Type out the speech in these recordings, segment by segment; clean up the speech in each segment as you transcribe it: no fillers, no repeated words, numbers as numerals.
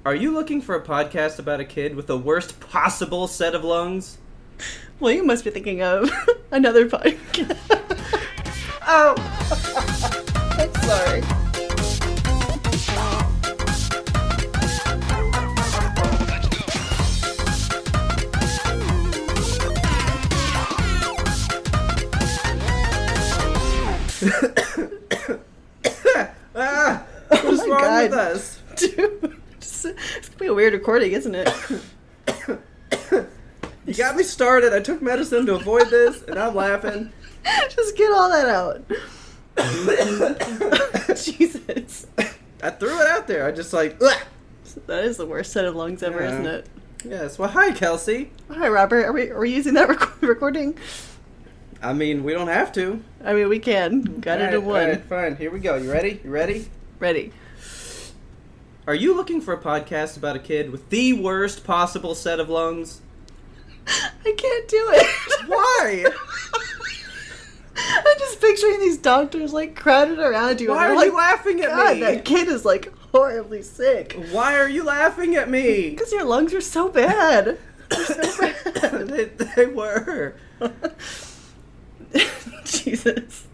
Are you looking for a podcast about a kid with the worst possible set of lungs? Well, you must be thinking of another podcast. Oh, I'm sorry. What's wrong with us? Dude, it's gonna be a weird recording, isn't it? You got me started. I took medicine to avoid this, and I'm laughing. Just get all that out. Jesus. I threw it out there. I just like, ugh. That is the worst set of lungs ever, Yeah. isn't it? Yes. Well, hi, Kelsey. Hi, Robert. Are we using that recording? I mean, we don't have to. I mean, we can. Got it in one. All right, fine. Here we go. You ready? You ready? Ready. Are you looking for a podcast about a kid with the worst possible set of lungs? I can't do it. Why? I'm just picturing these doctors like crowded around you. Why and are they're you laughing at God, me? that kid is like horribly sick. Why are you laughing at me? Because your lungs are so bad. They're so bad. they were. Jesus.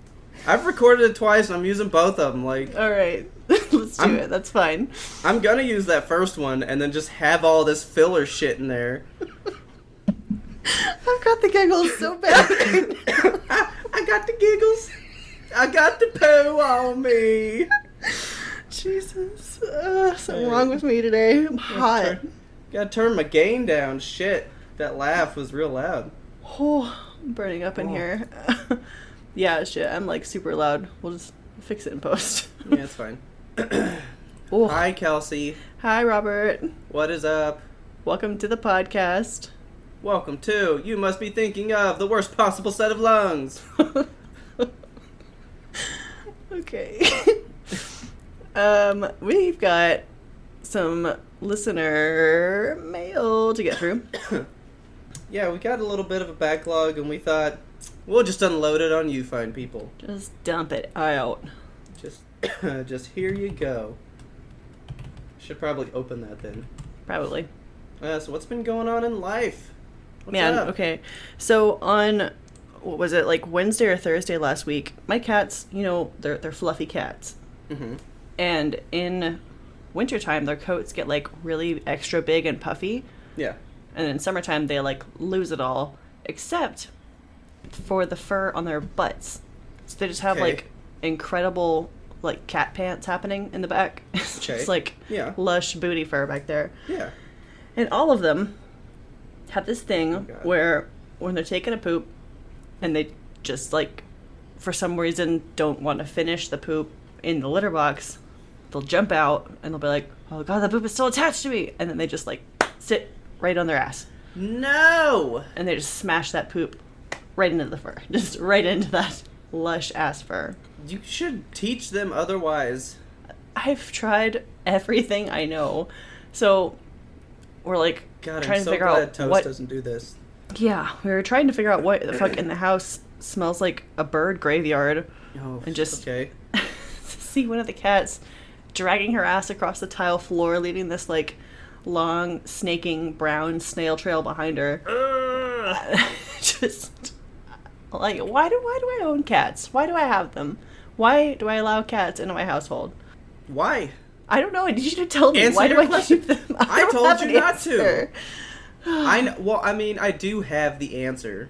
I've recorded it twice. And I'm using both of them. Like, All right, let's do it. That's fine. I'm gonna use that first one and then just have all this filler shit in there. I've got the giggles so bad. I got the giggles. I got the poo on me. Jesus, something wrong with me today. I'm hot. Gotta turn my gain down. Shit, that laugh was real loud. Oh, I'm burning up in here. Yeah, shit. I'm like super loud. We'll just fix it in post. Yeah, it's fine. Oh. Hi, Kelsey. Hi, Robert. What is up? Welcome to the podcast. Welcome to You Must Be Thinking of the Worst Possible Set of Lungs. Okay. We've got some listener mail to get through. Yeah, we got a little bit of a backlog, and we thought we'll just unload it on you fine people. Just dump it out. Just here you go. Should probably open that then. Probably. So what's been going on in life? What's Man, up? okay. So on, what was it, like Wednesday or Thursday last week, my cats, you know, they're fluffy cats. Mm-hmm. And in wintertime, their coats get like really extra big and puffy. Yeah. And in summertime, they like lose it all, except for the fur on their butts. So they just have like incredible like cat pants happening in the back. It's Okay. just like lush booty fur back there. Yeah. And all of them have this thing God. where when they're taking a poop and they just like for some reason don't want to finish the poop in the litter box, they'll jump out and they'll be like, oh god, the poop is still attached to me, and then they just like sit right on their ass. No! And they just smash that poop right into the fur. Just right into that lush ass fur. You should teach them otherwise. I've tried everything I know. So we're like God, trying I'm to so figure glad out Toast what doesn't do this. Yeah, we were trying to figure out what the fuck in the house smells like a bird graveyard. Oh, and just okay. see one of the cats dragging her ass across the tile floor, leaving this like long snaking brown snail trail behind her. Just like why do I own cats? Why do I have them? Why do I allow cats into my household? Why? I don't know. I need you to tell me. Answer Why do your I question. keep them? I don't told have you an not answer. I know. Well, I mean, I do have the answer.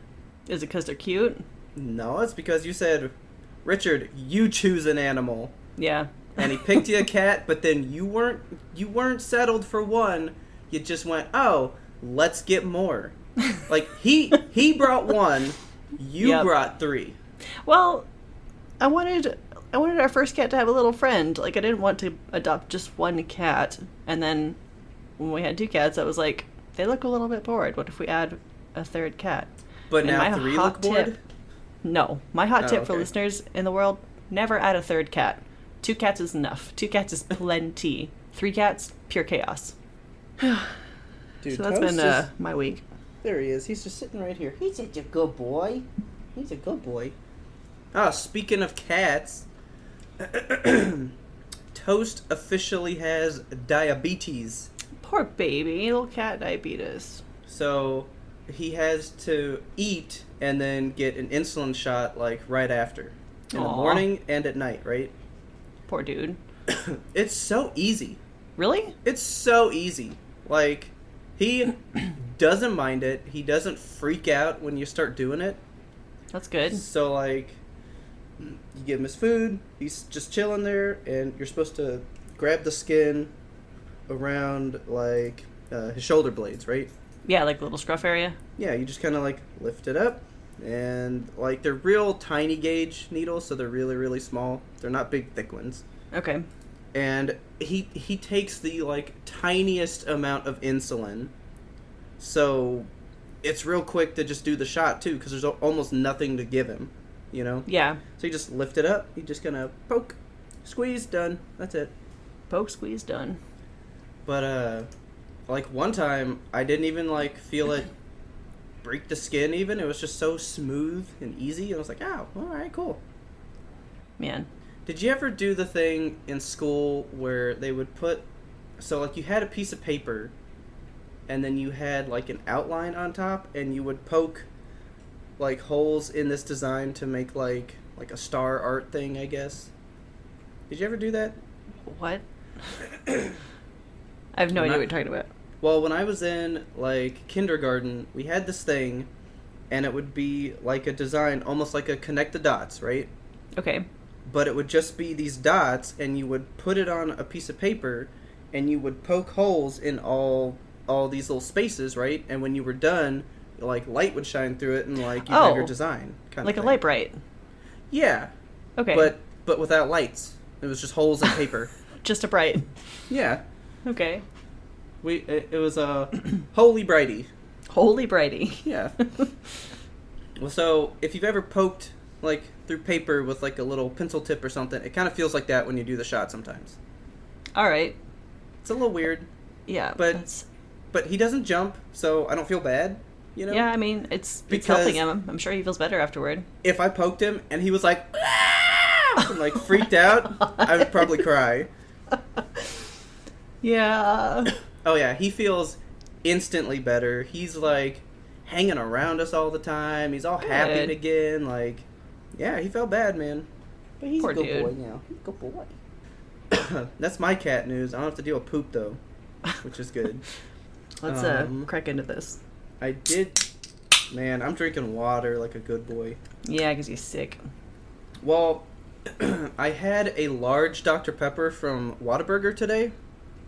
Is it because they're cute? No, it's because you said, Richard, you choose an animal. Yeah. And he picked you a cat, but then you weren't settled for one. You just went, oh, let's get more. Like he brought one, you brought three. Well, I wanted our first cat to have a little friend. Like, I didn't want to adopt just one cat. And then when we had two cats, I was like, they look a little bit bored. What if we add a third cat? But And now my three hot look bored? tip- No. My hot tip for okay. listeners in the world, never add a third cat. 2 cats is enough. 2 cats is plenty. 3 cats, pure chaos. Dude, So that's Toast been my week. There he is. He's just sitting right here. He's such a good boy. He's a good boy. Ah, speaking of cats, Toast officially has diabetes. Poor baby, little cat diabetes. So he has to eat and then get an insulin shot like right after. In the morning and at night, right? Poor dude. It's so easy. Really? It's so easy. Like, he doesn't mind it. He doesn't freak out when you start doing it. That's good. So, like, you give him his food, he's just chilling there, and you're supposed to grab the skin around, like, his shoulder blades, right? Yeah, like the little scruff area? Yeah, you just kind of, like, lift it up, and, like, they're real tiny gauge needles, so they're really, really small. They're not big, thick ones. Okay. And he takes the, like, tiniest amount of insulin, so it's real quick to just do the shot, too, because there's almost nothing to give him, you know? Yeah. So you just lift it up, you just gonna poke, squeeze, done. That's it. Poke, squeeze, done. But, like, one time, I didn't even, like, feel it break the skin even. It was just so smooth and easy, and I was like, oh, alright, cool. Man. Did you ever do the thing in school where they would put... So, like, you had a piece of paper, and then you had, like, an outline on top, and you would poke, like, holes in this design to make, like a star art thing, I guess? Did you ever do that? What? I have no idea what you're talking about. Well, when I was in, like, kindergarten, we had this thing, and it would be, like, a design, almost like a connect the dots, right? Okay. But it would just be these dots, and you would put it on a piece of paper, and you would poke holes in all these little spaces, right? And when you were done, like, light would shine through it, and, like, you'd have your design. Kind like of a light bright. Yeah. Okay. But without lights. It was just holes in paper. Just a bright. Yeah. Okay. It was a holy brighty. Holy brighty. Yeah. Well, so if you've ever poked, like, through paper with, like, a little pencil tip or something, it kind of feels like that when you do the shot sometimes. All right. It's a little weird. Yeah. But he doesn't jump, so I don't feel bad, you know? Yeah, I mean, it's helping him. I'm sure he feels better afterward. If I poked him and he was like, ah! And, like, freaked out, I would probably cry. Yeah. Oh, yeah, he feels instantly better. He's, like, hanging around us all the time. He's all happy again. Like, yeah, he felt bad, man. But he's Poor a good dude. boy now. He's a good boy. That's my cat news. I don't have to deal with poop, though, which is good. Let's crack into this. I did... Man, I'm drinking water like a good boy. Yeah, because he's sick. Well, I had a large Dr. Pepper from Whataburger today.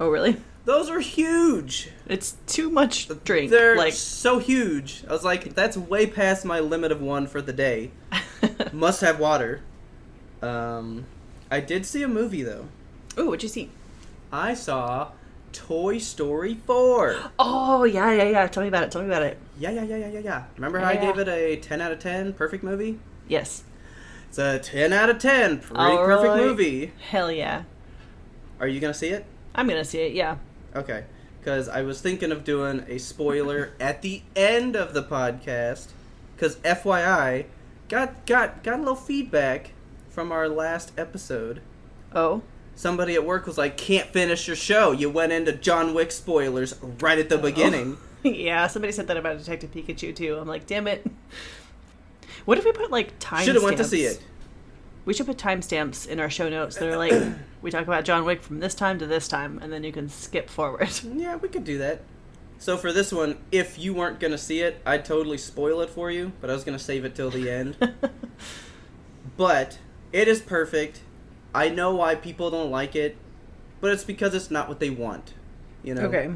Oh, really? Those are huge. It's too much drink. They're so huge. I was like, that's way past my limit of one for the day. Must have water. I did see a movie, though. Ooh, what'd you see? I saw Toy Story 4. Oh, yeah. Tell me about it. Yeah. Remember how I gave it a 10 out of 10? Perfect movie? Yes. It's a 10 out of 10. Perfect movie. Hell yeah. Are you going to see it? I'm going to see it, yeah. Okay. Because I was thinking of doing a spoiler at the end of the podcast. Because FYI, got a little feedback from our last episode. Oh? Somebody at work was like, can't finish your show. You went into John Wick spoilers right at the beginning. Yeah, somebody said that about Detective Pikachu, too. I'm like, damn it. What if we put, like, timestamps? Should have went to see it. We should put timestamps in our show notes. They're like, we talk about John Wick from this time to this time, and then you can skip forward. Yeah, we could do that. So for this one, if you weren't going to see it, I'd totally spoil it for you, but I was going to save it till the end. But it is perfect. I know why people don't like it, but it's because it's not what they want. You know? Okay.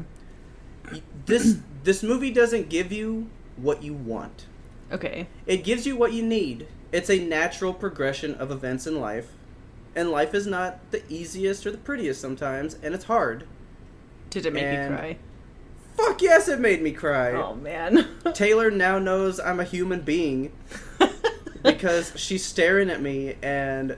This movie doesn't give you what you want. Okay. It gives you what you need. It's a natural progression of events in life, and life is not the easiest or the prettiest sometimes, and it's hard. Did it make you cry? Fuck yes, it made me cry. Oh, man. Taylor now knows I'm a human being because she's staring at me, and,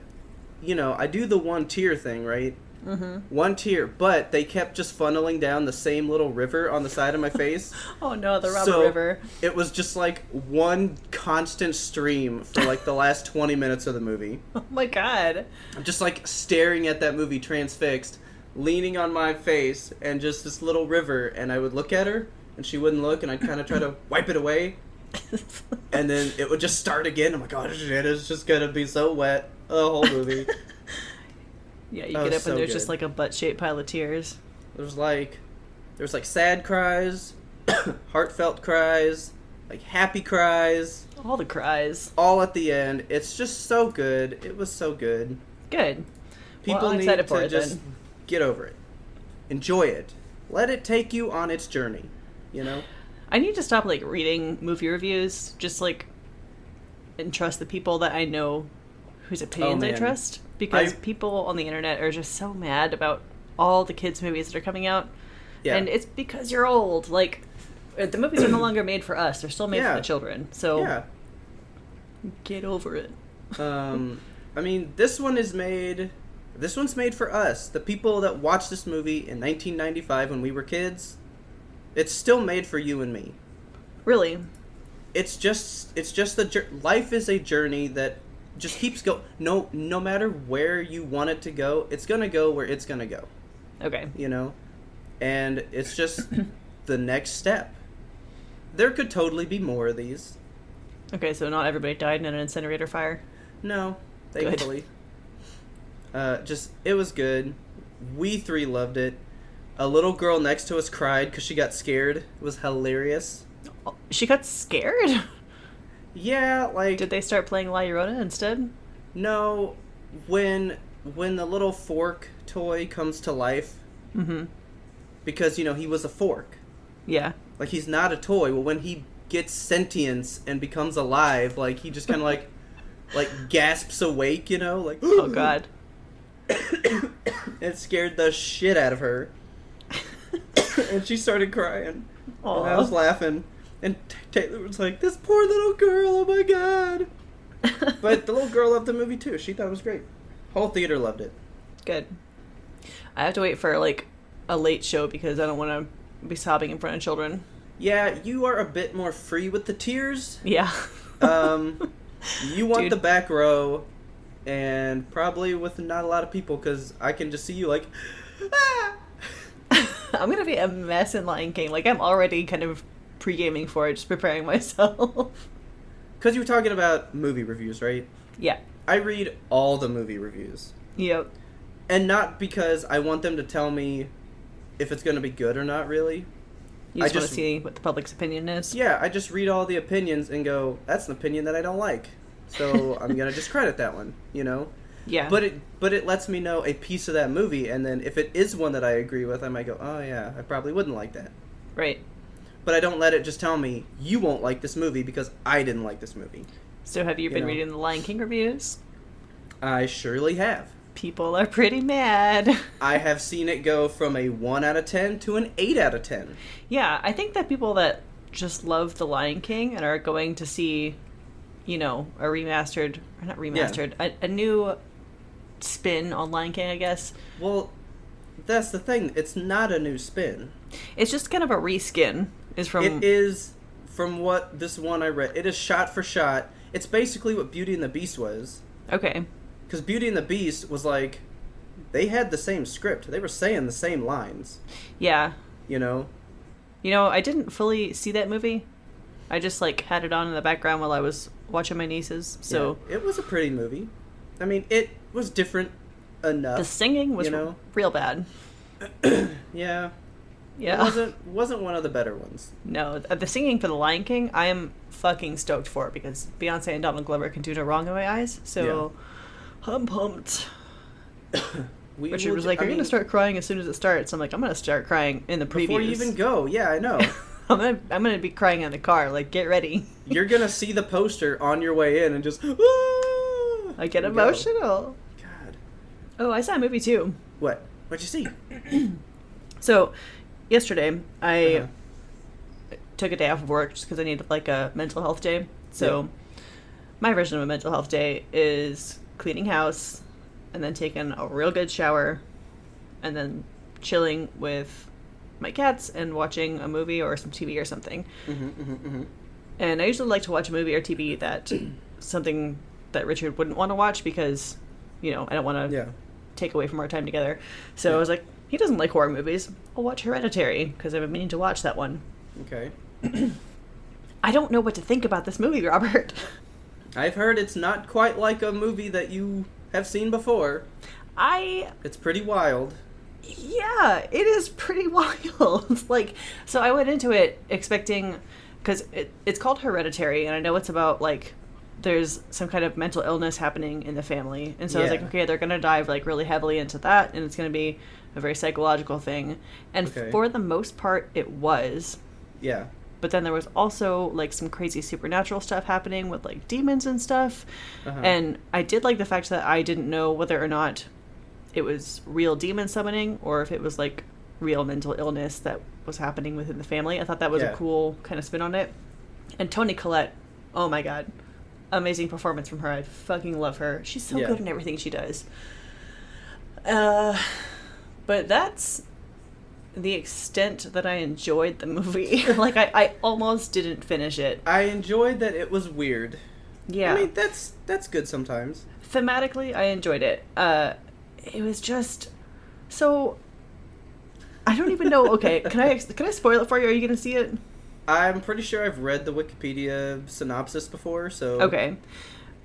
you know, I do the one tear thing, right? Mm-hmm. One tear, but they kept just funneling down the same little river on the side of my face. Oh no, the rubber river. It was just like one constant stream for like the last 20 minutes of the movie. Oh my god. I'm just like staring at that movie transfixed, leaning on my face and just this little river, and I would look at her and she wouldn't look, and I'd kind of try to wipe it away, and then it would just start again. I'm like, oh shit, it's just gonna be so wet the whole movie. Yeah, you get up and there's just like a butt-shaped pile of tears. There's like sad cries, heartfelt cries, like happy cries. All the cries. All at the end. It's just so good. It was so good. Good. People need to just get over it. Enjoy it. Let it take you on its journey, you know? I need to stop, like, reading movie reviews, just, like, and trust the people that I know whose opinions I trust. Because people on the internet are just so mad about all the kids' movies that are coming out. Yeah. And it's because you're old. Like, the movies are no longer made for us. They're still made for the children. So, get over it. I mean, this one's made for us. The people that watched this movie in 1995 when we were kids, it's still made for you and me. Really? It's just life is a journey that just keeps going. No matter where you want it to go, it's going to go where it's going to go. Okay. You know? And it's just the next step. There could totally be more of these. Okay, so not everybody died in an incinerator fire? No, thankfully. It was good. We three loved it. A little girl next to us cried because she got scared. It was hilarious. She got scared? Yeah, like... Did they start playing La Llorona instead? No. When the little fork toy comes to life... Mm-hmm. Because, you know, he was a fork. Yeah. Like, he's not a toy. Well, when he gets sentience and becomes alive, like, he just kind of, like, gasps awake, you know? Like, oh, God. It scared the shit out of her. And she started crying. Aww. And I was laughing. And Taylor was like, this poor little girl, oh my God. But the little girl loved the movie, too. She thought it was great. Whole theater loved it. Good. I have to wait for, like, a late show because I don't want to be sobbing in front of children. Yeah, you are a bit more free with the tears. Yeah. You want the back row, and probably with not a lot of people, because I can just see you like, ah! I'm going to be a mess in Lion King. Like, I'm already kind of pre-gaming for it, just preparing myself. Because you were talking about movie reviews, right? Yeah. I read all the movie reviews. Yep. And not because I want them to tell me if it's going to be good or not, really. You just want to see what the public's opinion is? Yeah, I just read all the opinions and go, that's an opinion that I don't like. So I'm going to discredit that one, you know? Yeah. But it lets me know a piece of that movie, and then if it is one that I agree with, I might go, oh yeah, I probably wouldn't like that. Right. But I don't let it just tell me, you won't like this movie because I didn't like this movie. So have you been reading the Lion King reviews? I surely have. People are pretty mad. I have seen it go from a 1 out of 10 to an 8 out of 10. Yeah, I think that people that just love The Lion King and are going to see, you know, a remastered, or not remastered, a new spin on Lion King, I guess. Well, that's the thing. It's not a new spin. It's just kind of a reskin. It is, from what this one I read, it is shot for shot. It's basically what Beauty and the Beast was. Okay. Because Beauty and the Beast was like, they had the same script. They were saying the same lines. Yeah. You know? You know, I didn't fully see that movie. I just, like, had it on in the background while I was watching my nieces, so... Yeah, it was a pretty movie. I mean, it was different enough. The singing was real bad. Yeah. Yeah. It wasn't one of the better ones. No, the singing for The Lion King, I am fucking stoked for it, because Beyonce and Donald Glover can do no wrong in my eyes, so... Yeah. I'm pumped. Richard was like, "Are you gonna start crying as soon as it starts?" I'm like, "I'm gonna start crying in the previews before you even go." Yeah, I know. I'm gonna be crying in the car. Like, get ready. You're gonna see the poster on your way in and just. I get emotional. God. Oh, I saw a movie too. What? What'd you see? So, yesterday I took a day off of work just because I needed like a mental health day. So, my version of a mental health day is cleaning house, and then taking a real good shower, and then chilling with my cats and watching a movie or some TV or something. And I usually like to watch a movie or TV that something that Richard wouldn't want to watch because, you know, I don't want to take away from our time together. So I was like, he doesn't like horror movies. I'll watch Hereditary, because I've been meaning to watch that one. Okay. I don't know what to think about this movie, Robert. I've heard it's not quite like a movie that you have seen before. It's pretty wild. Yeah, it is pretty wild. Like, so I went into it expecting, because it's called Hereditary, and I know it's about, like, there's some kind of mental illness happening in the family. And so I was like, okay, they're going to dive, like, really heavily into that, and it's going to be a very psychological thing. And for the most part, it was. Yeah. But then there was also, like, some crazy supernatural stuff happening with, like, demons and stuff. And I did like the fact that I didn't know whether or not it was real demon summoning or if it was, like, real mental illness that was happening within the family. I thought that was a cool kind of spin on it. And Toni Collette, oh my god. Amazing performance from her. I fucking love her. She's so good in everything she does. But that's the extent that I enjoyed the movie. Like, I almost didn't finish it. I enjoyed that it was weird. Yeah. I mean, that's good sometimes. Thematically, I enjoyed it. It was just... So... I don't even know... Okay, can I spoil it for you? Are you going to see it? I'm pretty sure I've read the Wikipedia synopsis before, so... Okay.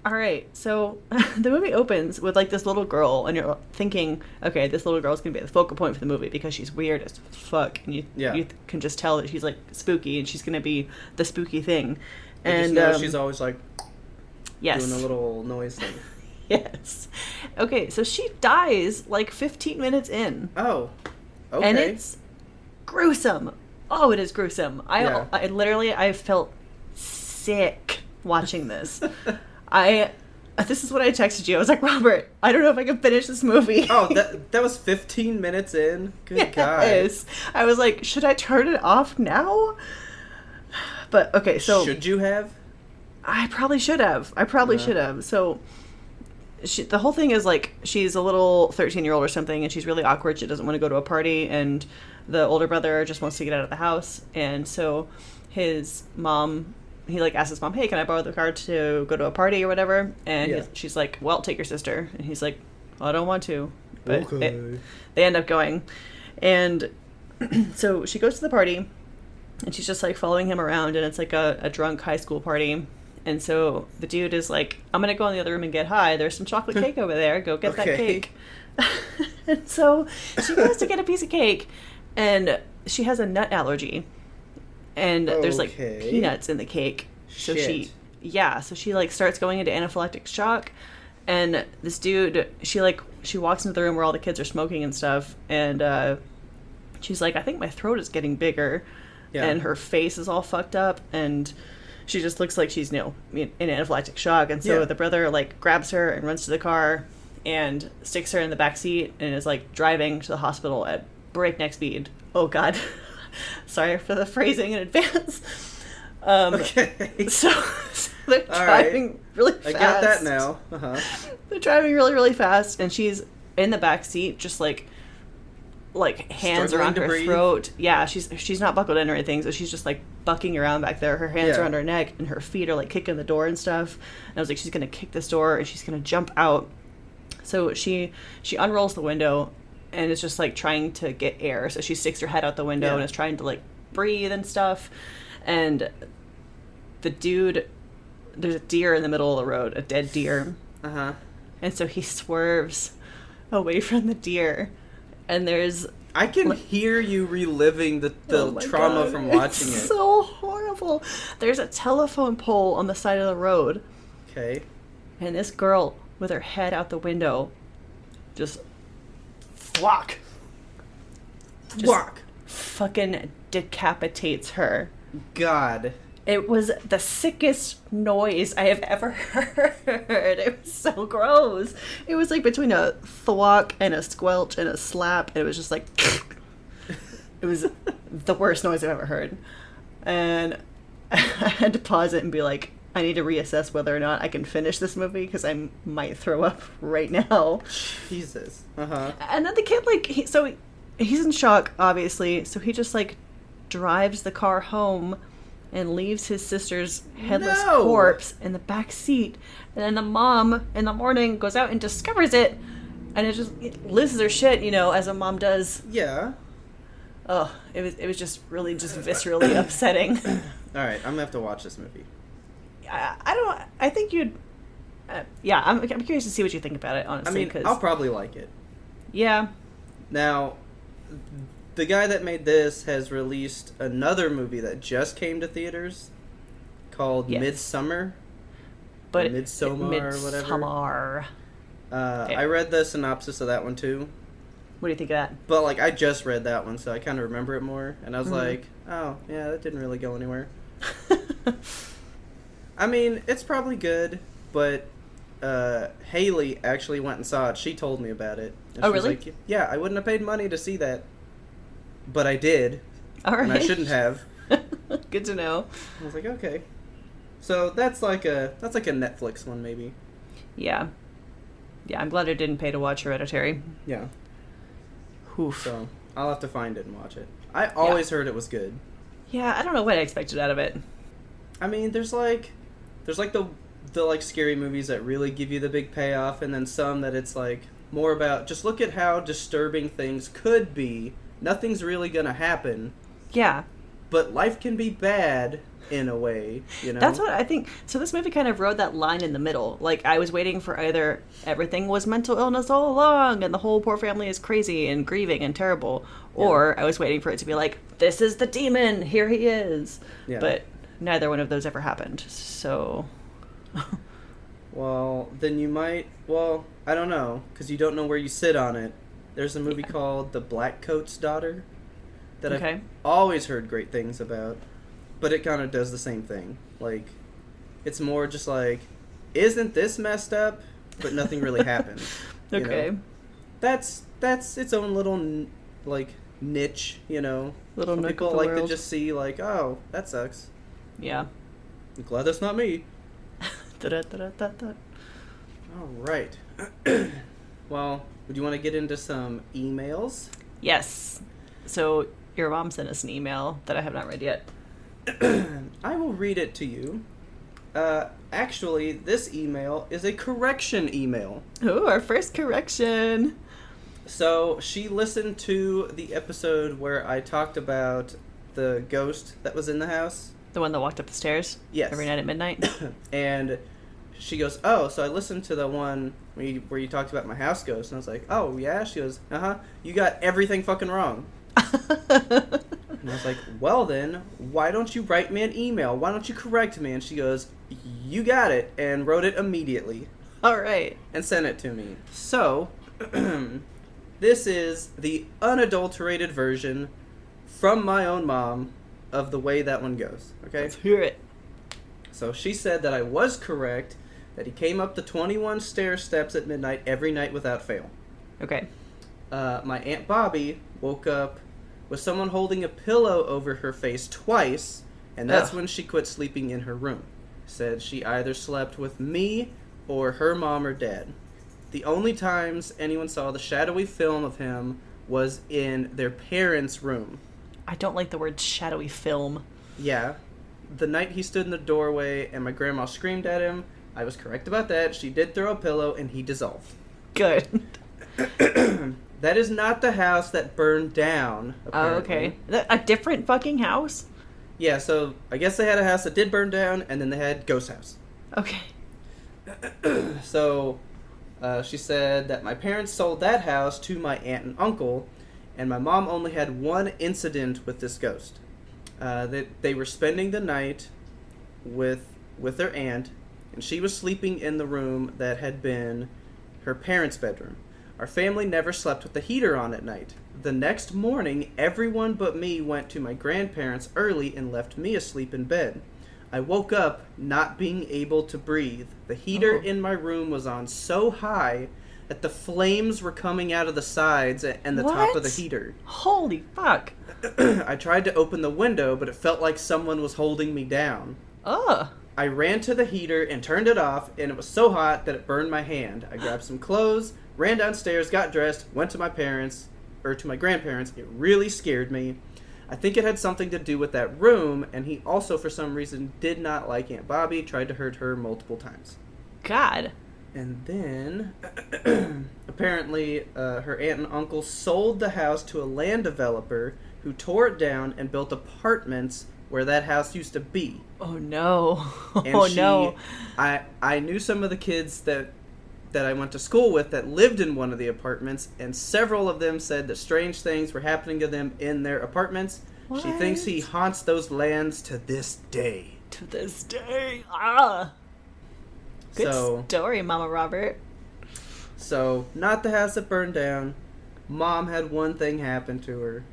Alright, so the movie opens with, like, this little girl, and you're thinking, okay, this little girl's gonna be the focal point for the movie because she's weird as fuck, and you can just tell that she's, like, spooky, and she's gonna be the spooky thing. And she's always, like, doing a little noise thing. Yes. Okay, so she dies, like, 15 minutes in. Oh, okay. And it's gruesome. Oh, it is gruesome. I literally, I felt sick watching this. This is what I texted you. I was like, Robert, I don't know if I can finish this movie. Oh, that was 15 minutes in? Good God. I was like, should I turn it off now? But, okay, so... Should you have? I probably should have. Should have. So, the whole thing is, like, she's a little 13-year-old or something, and she's really awkward. She doesn't want to go to a party, and the older brother just wants to get out of the house. And so his mom... He, like, asks his mom, hey, can I borrow the car to go to a party or whatever? And she's like, well, take your sister. And he's like, I don't want to. But they end up going. And so she goes to the party, and she's just, like, following him around, and it's, like, a drunk high school party. And so the dude is like, I'm going to go in the other room and get high. There's some chocolate cake over there. Go get that cake. And so she goes to get a piece of cake, and she has a nut allergy. And there's, like, peanuts in the cake. So she like, starts going into anaphylactic shock. And this dude, she walks into the room where all the kids are smoking and stuff. And she's like, I think my throat is getting bigger. Yeah. And her face is all fucked up. And she just looks like she's, in anaphylactic shock. And so the brother, like, grabs her and runs to the car and sticks her in the back seat and is, like, driving to the hospital at breakneck speed. Oh, God. Sorry for the phrasing in advance. So they're driving really fast. I got that now. They're driving really, really fast, and she's in the back seat, just like hands around her throat. Yeah, she's not buckled in or anything, so she's just, like, bucking around back there. Her hands are on her neck, and her feet are, like, kicking the door and stuff. And I was like, she's gonna kick this door, and she's gonna jump out. So she unrolls the window. And it's just, like, trying to get air. So she sticks her head out the window and is trying to, like, breathe and stuff. And the dude, there's a deer in the middle of the road, a dead deer. And so he swerves away from the deer. And there's... I can hear you reliving the trauma from watching it. It's so horrible. There's a telephone pole on the side of the road. Okay. And this girl, with her head out the window, just... Whack. Fucking decapitates her. God. It was the sickest noise I have ever heard. It was so gross. It was like between a thwack and a squelch and a slap. And it was just like... It was the worst noise I've ever heard. And I had to pause it and be like, I need to reassess whether or not I can finish this movie because I might throw up right now. Jesus. And then the kid, like, he's in shock, obviously. So he just, like, drives the car home and leaves his sister's headless corpse in the back seat. And then the mom in the morning goes out and discovers it And it loses her shit, as a mom does. Yeah. Oh, it was just really just viscerally upsetting. All right, I'm gonna have to watch this movie. I don't. I think you'd. Yeah, I'm curious to see what you think about it. Honestly, I mean, I'll probably like it. Yeah. Now, the guy that made this has released another movie that just came to theaters called Midsummer. But Midsommar or whatever. Midsommar. I read the synopsis of that one too. What do you think of that? But I just read that one, so I kind of remember it more, and I was like, oh yeah, that didn't really go anywhere. I mean, it's probably good, but Haley actually went and saw it. She told me about it. And oh, she was really? Like, yeah, I wouldn't have paid money to see that, but I did. All right. And I shouldn't have. Good to know. I was like, okay. So that's like a Netflix one, maybe. Yeah. Yeah, I'm glad I didn't pay to watch Hereditary. Yeah. Oof. So I'll have to find it and watch it. I always heard it was good. Yeah, I don't know what I expected out of it. I mean, there's the scary movies that really give you the big payoff, and then some that it's more about just look at how disturbing things could be. Nothing's really gonna happen. Yeah. But life can be bad in a way, That's what I think. So this movie kind of rode that line in the middle. I was waiting for either everything was mental illness all along and the whole poor family is crazy and grieving and terrible, or I was waiting for it to be this is the demon, here he is. Yeah. But neither one of those ever happened, so... Well, then you might... Well, I don't know, because you don't know where you sit on it. There's a movie called The Blackcoat's Daughter that I've always heard great things about. But it kind of does the same thing. It's more just isn't this messed up? But nothing really happened. Okay. That's its own little, niche, Little Some nook people of the like world. to just see, oh, that sucks. Yeah. I'm glad that's not me. Da-da-da-da-da-da. All right. Well, would you want to get into some emails? Yes. So, your mom sent us an email that I have not read yet. I will read it to you. Actually, this email is a correction email. Oh, our first correction. So, she listened to the episode where I talked about the ghost that was in the house. The one that walked up the stairs? Yes. Every night at midnight? And she goes, oh, so I listened to the one where you talked about my house ghost. And I was like, oh, yeah? She goes, uh-huh. You got everything fucking wrong. And I was like, well then, why don't you write me an email? Why don't you correct me? And she goes, you got it, and wrote it immediately. All right. And sent it to me. So, this is the unadulterated version from my own mom of the way that one goes. Okay? Let's hear it. So she said that I was correct, that he came up the 21 stair steps at midnight every night without fail. Okay. My Aunt Bobby woke up with someone holding a pillow over her face twice, and that's when she quit sleeping in her room. Said she either slept with me or her mom or dad. The only times anyone saw the shadowy film of him was in their parents' room. I don't like the word shadowy film. Yeah. The night he stood in the doorway and my grandma screamed at him, I was correct about that. She did throw a pillow and he dissolved. Good. That is not the house that burned down, apparently. Oh, okay. A different fucking house? Yeah, so I guess they had a house that did burn down, and then they had Ghost House. Okay. So, she said that my parents sold that house to my aunt and uncle, and my mom only had one incident with this ghost. They were spending the night with their aunt, and she was sleeping in the room that had been her parents' bedroom. Our family never slept with the heater on at night. The next morning, everyone but me went to my grandparents early and left me asleep in bed. I woke up not being able to breathe. The heater in my room was on so high that the flames were coming out of the sides and the top of the heater. Holy fuck. I tried to open the window, but it felt like someone was holding me down. Ugh. I ran to the heater and turned it off, and it was so hot that it burned my hand. I grabbed some clothes, ran downstairs, got dressed, went to my grandparents. It really scared me. I think it had something to do with that room, and he also, for some reason, did not like Aunt Bobby, tried to hurt her multiple times. God. And then, apparently, her aunt and uncle sold the house to a land developer who tore it down and built apartments where that house used to be. Oh, no. And no. I knew some of the kids that I went to school with that lived in one of the apartments, and several of them said that strange things were happening to them in their apartments. What? She thinks he haunts those lands to this day. To this day. Ah. Good story, Mama Robert. So, not the house that burned down. Mom had one thing happen to her.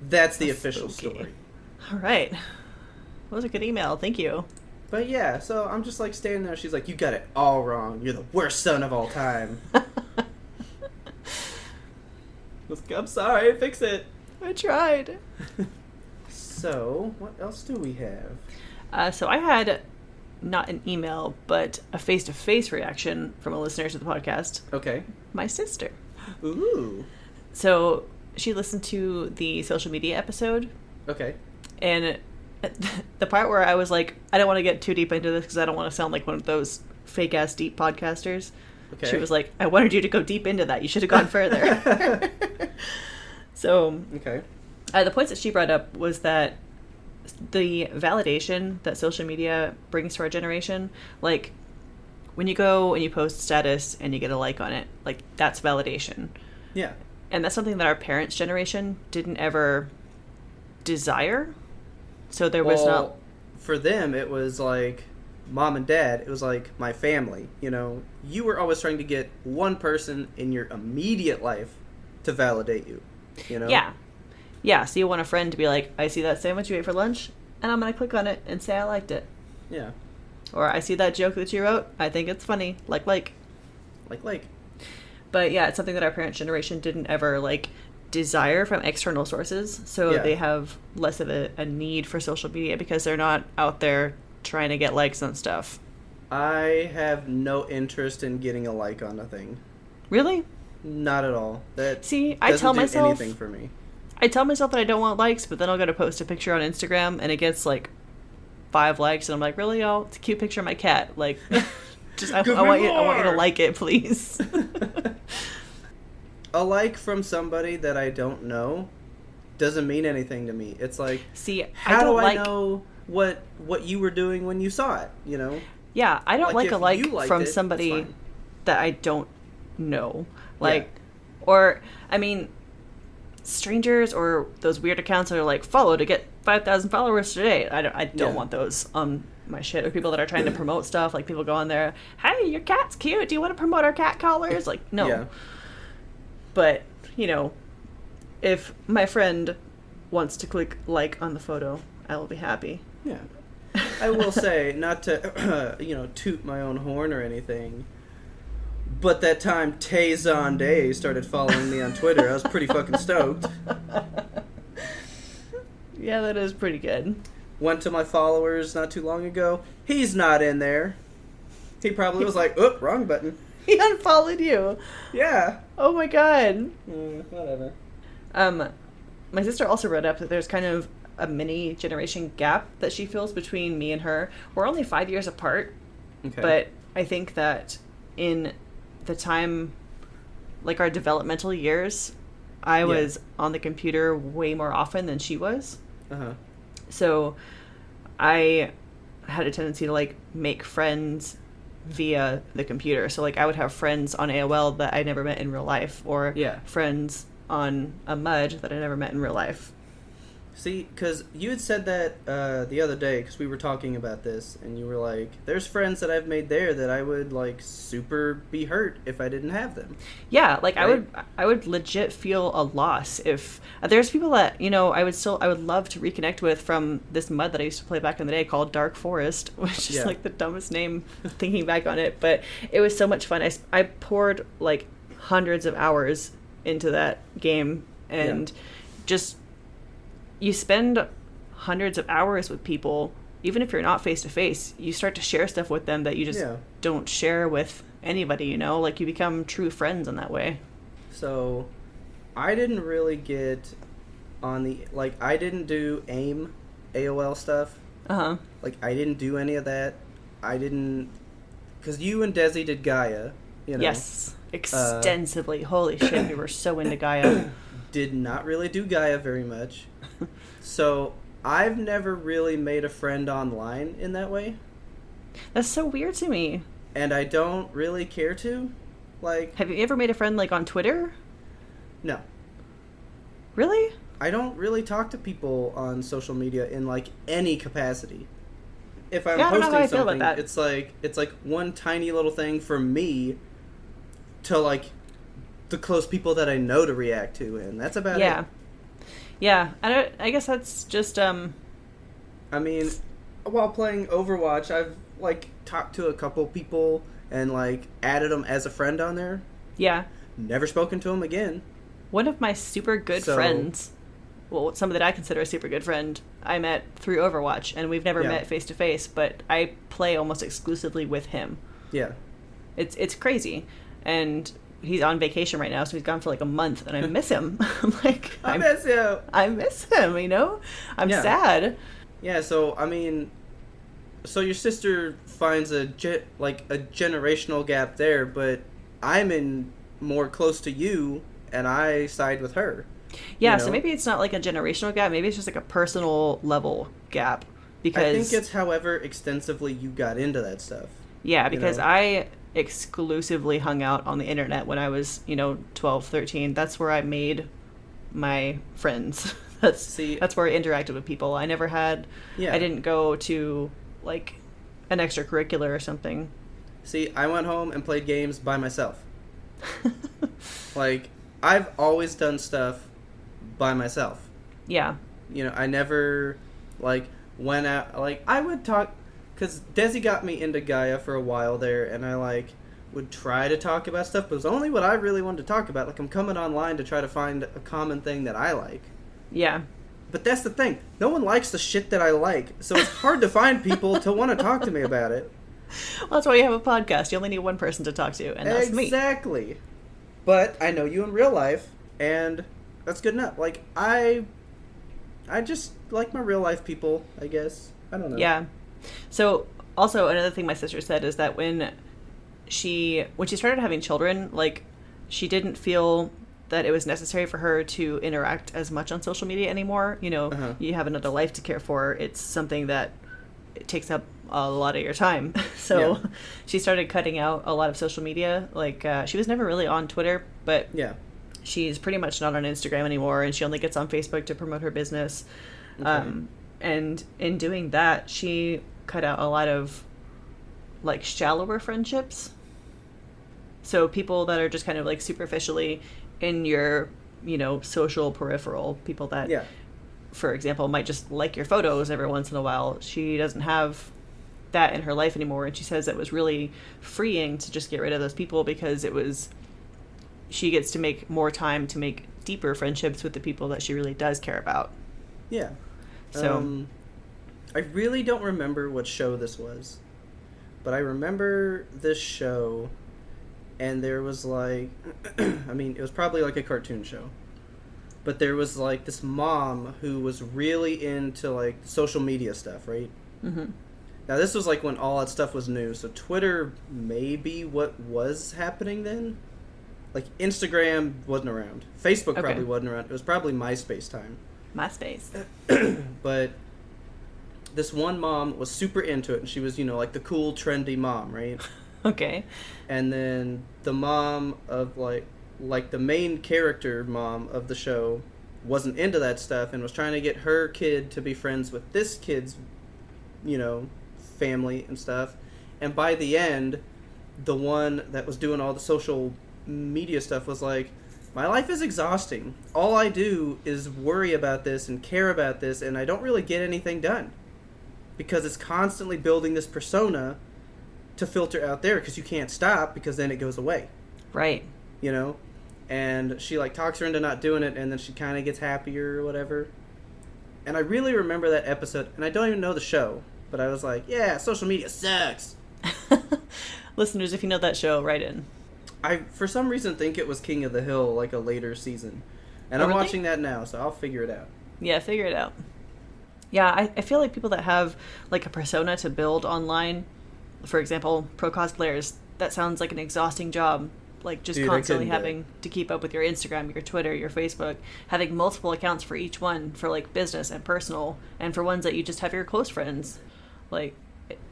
That's the official story. All right. That was a good email. Thank you. But yeah, so I'm just like standing there. She's like, "You got it all wrong. You're the worst son of all time." I'm sorry. Fix it. I tried. So, what else do we have? So I had not an email, but a face-to-face reaction from a listener to the podcast. Okay. My sister. Ooh. So she listened to the social media episode. Okay. And the part where I was like, I don't want to get too deep into this because I don't want to sound like one of those fake-ass deep podcasters. Okay. She was like, I wanted you to go deep into that. You should have gone further. So, okay. The points that she brought up was that the validation that social media brings to our generation, like when you go and you post status and you get a like on it, like that's validation. Yeah. And that's something that our parents' generation didn't ever desire. So there was not... For them, it was like mom and dad. It was like my family. You know, you were always trying to get one person in your immediate life to validate you. You know? Yeah. Yeah, so you want a friend to be like, I see that sandwich you ate for lunch, and I'm going to click on it and say I liked it. Yeah. Or I see that joke that you wrote, I think it's funny. Like. But yeah, it's something that our parents' generation didn't ever, like, desire from external sources. So they have less of a need for social media because they're not out there trying to get likes on stuff. I have no interest in getting a like on a thing. Really? Not at all. I tell myself anything for me. I tell myself that I don't want likes, but then I'll go to post a picture on Instagram and it gets like 5 likes, and I'm like, really, y'all? It's a cute picture of my cat. Like, just I want you to like it, please. A like from somebody that I don't know doesn't mean anything to me. It's like, how do I know what you were doing when you saw it? You know? Yeah, I don't like a like from somebody that I don't know. Like, or I mean, strangers or those weird accounts that are like, follow to get 5,000 followers today. I don't want those on my shit. Or people that are trying to promote stuff, like people go on there, hey, your cat's cute, do you want to promote our cat collars? Like, no. Yeah. But, you know, if my friend wants to click like on the photo, I will be happy. Yeah. I will say, not to toot my own horn or anything, but that time Tay Zonday started following me on Twitter, I was pretty fucking stoked. Yeah, that is pretty good. Went to my followers not too long ago. He's not in there. He probably was like, "Oop, wrong button." He unfollowed you. Yeah. Oh my god. Whatever. My sister also wrote up that there's kind of a mini generation gap that she feels between me and her. We're only 5 years apart. Okay. But I think that in the time, like our developmental years, I was on the computer way more often than she was. Uh-huh. So I had a tendency to like make friends via the computer. So like I would have friends on AOL that I never met in real life, or friends on a MUD that I never met in real life. See, because you had said that the other day, because we were talking about this, and you were like, there's friends that I've made there that I would, like, super be hurt if I didn't have them. Yeah, like, right? I would legit feel a loss if... there's people that, you know, I would love to reconnect with from this MUD that I used to play back in the day called Dark Forest, which is, like, the dumbest name thinking back on it, but it was so much fun. I poured, like, hundreds of hours into that game, and just... You spend hundreds of hours with people, even if you're not face-to-face, you start to share stuff with them that you just don't share with anybody, you know? Like, you become true friends in that way. So, I didn't really get on the... Like, I didn't do AIM, AOL stuff. Uh-huh. Like, I didn't do any of that. I didn't because you and Desi did Gaia, you know. Yes, extensively. Holy shit, we were so into Gaia. Did not really do Gaia very much. So I've never really made a friend online in that way. That's so weird to me. And I don't really care to. Like, have you ever made a friend, like, on Twitter? No. Really? I don't really talk to people on social media in, like, any capacity. If I'm posting something, it's like one tiny little thing for me to, like, the close people that I know to react to, and that's about it. Yeah. I guess that's just I mean, while playing Overwatch, I've, like, talked to a couple people and, like, added them as a friend on there. Yeah. Never spoken to them again. One of my super good friends, well, somebody that I consider a super good friend, I met through Overwatch, and we've never met face to face, but I play almost exclusively with him. Yeah. It's crazy. And he's on vacation right now, so he's gone for like a month, and I miss him. I miss him. I miss him, you know? I'm sad. Yeah, so, I mean, so your sister finds a generational gap there, but I'm in more close to you, and I side with her. Yeah, you know? So maybe it's not like a generational gap. Maybe it's just like a personal level gap. Because I think it's however extensively you got into that stuff. Yeah, because I exclusively hung out on the internet when I was, 12, 13. That's where I made my friends. That's where I interacted with people. I never had... Yeah. I didn't go to, like, an extracurricular or something. See, I went home and played games by myself. Like, I've always done stuff by myself. Yeah. I never, like, went out... Like, I would talk... Because Desi got me into Gaia for a while there, and I, like, would try to talk about stuff, but it was only what I really wanted to talk about. Like, I'm coming online to try to find a common thing that I like. Yeah. But that's the thing. No one likes the shit that I like, so it's hard to find people to want to talk to me about it. Well, that's why you have a podcast. You only need one person to talk to, and that's me. Exactly. But I know you in real life, and that's good enough. Like, I just like my real life people, I guess. I don't know. Yeah. So, also, another thing my sister said is that when she started having children, like, she didn't feel that it was necessary for her to interact as much on social media anymore. You have another life to care for. It's something that it takes up a lot of your time. So she started cutting out a lot of social media. Like, she was never really on Twitter, but she's pretty much not on Instagram anymore, and she only gets on Facebook to promote her business. Okay. And in doing that, she cut out a lot of, like, shallower friendships. So people that are just kind of, like, superficially in your, social peripheral, people that, for example, might just like your photos every once in a while. She doesn't have that in her life anymore, and she says it was really freeing to just get rid of those people because she gets to make more time to make deeper friendships with the people that she really does care about. Yeah. So, I really don't remember what show this was, but I remember this show, and there was, like, I mean, it was probably like a cartoon show, but there was, like, this mom who was really into, like, social media stuff, right? Mm-hmm. Now, this was, like, when all that stuff was new, so Twitter may be what was happening then. Like, Instagram wasn't around. Facebook probably wasn't around. It was probably MySpace time. MySpace. But this one mom was super into it, and she was, like, the cool, trendy mom, right? Okay. And then the mom of, like the main character mom of the show wasn't into that stuff and was trying to get her kid to be friends with this kid's, family and stuff. And by the end, the one that was doing all the social media stuff was like, my life is exhausting. All I do is worry about this and care about this, and I don't really get anything done. Because it's constantly building this persona to filter out there, because you can't stop, because then it goes away. Right. And she, like, talks her into not doing it, and then she kind of gets happier or whatever. And I really remember that episode, and I don't even know the show, but I was like, yeah, social media sucks. Listeners, if you know that show, write in. I, for some reason, think it was King of the Hill, like a later season. And I'm watching that now, so I'll figure it out. Yeah, figure it out. Yeah, I feel like people that have, like, a persona to build online for example, pro cosplayers, that sounds like an exhausting job. Like, just Dude, constantly having to keep up with your Instagram, your Twitter, your Facebook, having multiple accounts for each one, for, like, business and personal, and for ones that you just have your close friends. Like,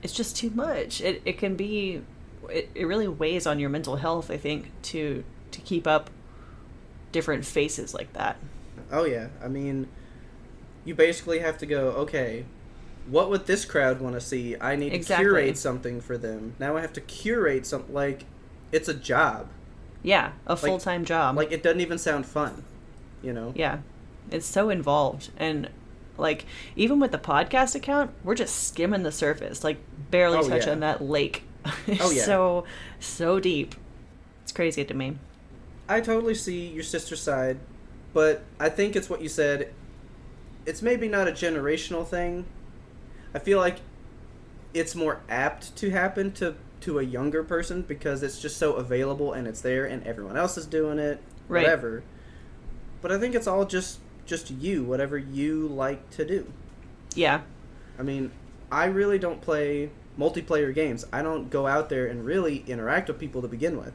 it's just too much. It can be... It really weighs on your mental health, I think, to keep up different faces like that. Oh, yeah. I mean, you basically have to go, okay, what would this crowd want to see? I need to curate something for them. Now I have to curate something. Like, it's a job. Yeah, a full-time job. Like, it doesn't even sound fun, you know? Yeah. It's so involved. And, like, even with the podcast account, we're just skimming the surface. Like, barely touching that lake. Oh, yeah. So deep. It's crazy to me. I totally see your sister's side, but I think it's what you said. It's maybe not a generational thing. I feel like it's more apt to happen to a younger person because it's just so available and it's there and everyone else is doing it, whatever. But I think it's all just you, whatever you like to do. Yeah. I mean, I really don't play multiplayer games. I don't go out there and really interact with people to begin with.